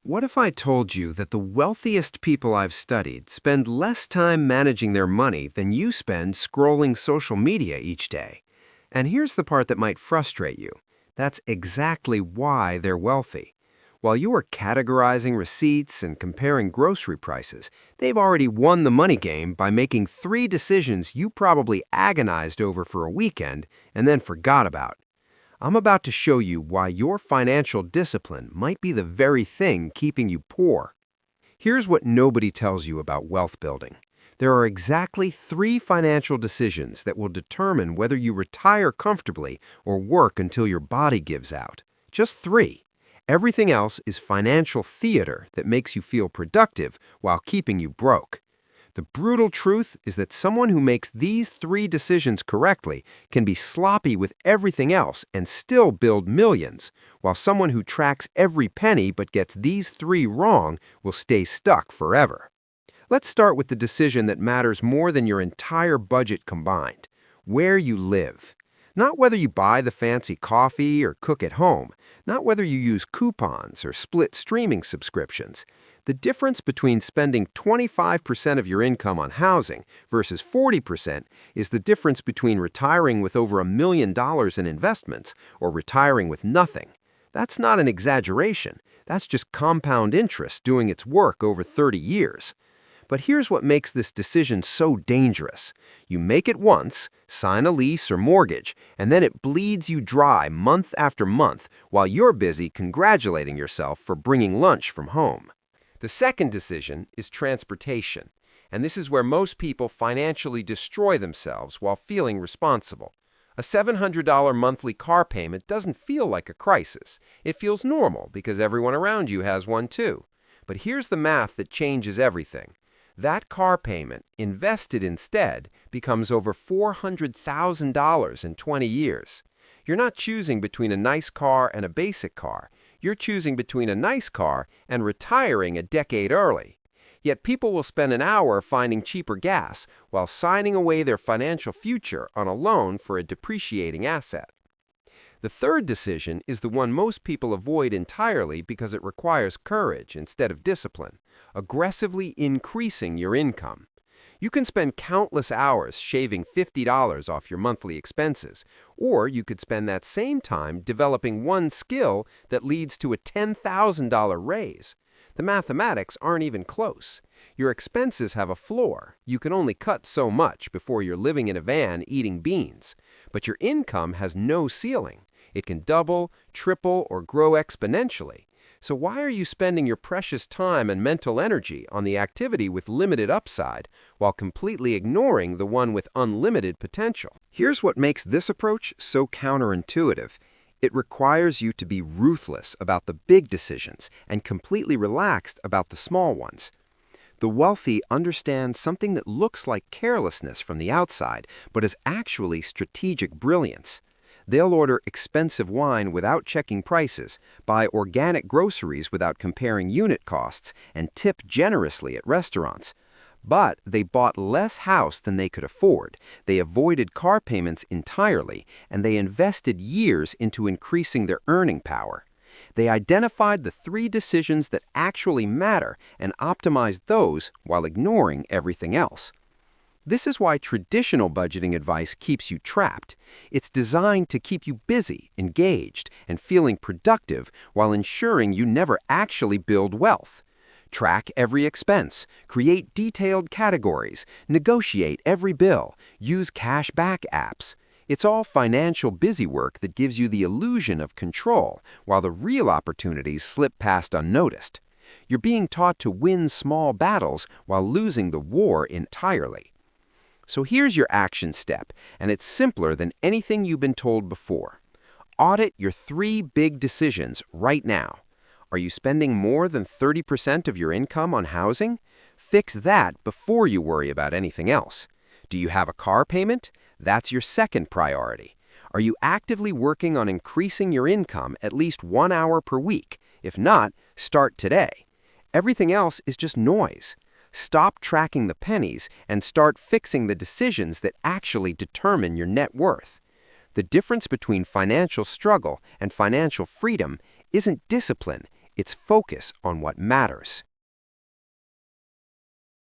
What if I told you that the wealthiest people I've studied spend less time managing their money than you spend scrolling social media each day? And here's the part that might frustrate you. That's exactly why they're wealthy. While you are categorizing receipts and comparing grocery prices, they've already won the money game by making three decisions you probably agonized over for a weekend and then forgot about. I'm about to show you why your financial discipline might be the very thing keeping you poor. Here's what nobody tells you about wealth building. There are exactly three financial decisions that will determine whether you retire comfortably or work until your body gives out. Just three. Everything else is financial theater that makes you feel productive while keeping you broke. The brutal truth is that someone who makes these three decisions correctly can be sloppy with everything else and still build millions, while someone who tracks every penny but gets these three wrong will stay stuck forever. Let's start with the decision that matters more than your entire budget combined: where you live. Not whether you buy the fancy coffee or cook at home, not whether you use coupons or split streaming subscriptions. The difference between spending 25% of your income on housing versus 40% is the difference between retiring with over $1 million in investments or retiring with nothing. That's not an exaggeration. That's just compound interest doing its work over 30 years. But here's what makes this decision so dangerous. You make it once, sign a lease or mortgage, and then it bleeds you dry month after month while you're busy congratulating yourself for bringing lunch from home. The second decision is transportation, and this is where most people financially destroy themselves while feeling responsible. A $700 monthly car payment doesn't feel like a crisis. It feels normal because everyone around you has one too. But here's the math that changes everything. That car payment, invested instead, becomes over $400,000 in 20 years. You're not choosing between a nice car and a basic car. You're choosing between a nice car and retiring a decade early. Yet people will spend an hour finding cheaper gas while signing away their financial future on a loan for a depreciating asset. The third decision is the one most people avoid entirely because it requires courage instead of discipline: aggressively increasing your income. You can spend countless hours shaving $50 off your monthly expenses, or you could spend that same time developing one skill that leads to a $10,000 raise. The mathematics aren't even close. Your expenses have a floor. You can only cut so much before you're living in a van eating beans. But your income has no ceiling. It can double, triple, or grow exponentially. So why are you spending your precious time and mental energy on the activity with limited upside while completely ignoring the one with unlimited potential? Here's what makes this approach so counterintuitive. It requires you to be ruthless about the big decisions and completely relaxed about the small ones. The wealthy understand something that looks like carelessness from the outside, but is actually strategic brilliance. They'll order expensive wine without checking prices, buy organic groceries without comparing unit costs, and tip generously at restaurants. But they bought less house than they could afford, they avoided car payments entirely, and they invested years into increasing their earning power. They identified the three decisions that actually matter and optimized those while ignoring everything else. This is why traditional budgeting advice keeps you trapped. It's designed to keep you busy, engaged, and feeling productive while ensuring you never actually build wealth. Track every expense, create detailed categories, negotiate every bill, use cash back apps. It's all financial busywork that gives you the illusion of control, while the real opportunities slip past unnoticed. You're being taught to win small battles while losing the war entirely. So here's your action step, and it's simpler than anything you've been told before. Audit your three big decisions right now. Are you spending more than 30% of your income on housing? Fix that before you worry about anything else. Do you have a car payment? That's your second priority. Are you actively working on increasing your income at least 1 hour per week? If not, start today. Everything else is just noise. Stop tracking the pennies and start fixing the decisions that actually determine your net worth. The difference between financial struggle and financial freedom isn't discipline, its focus on what matters.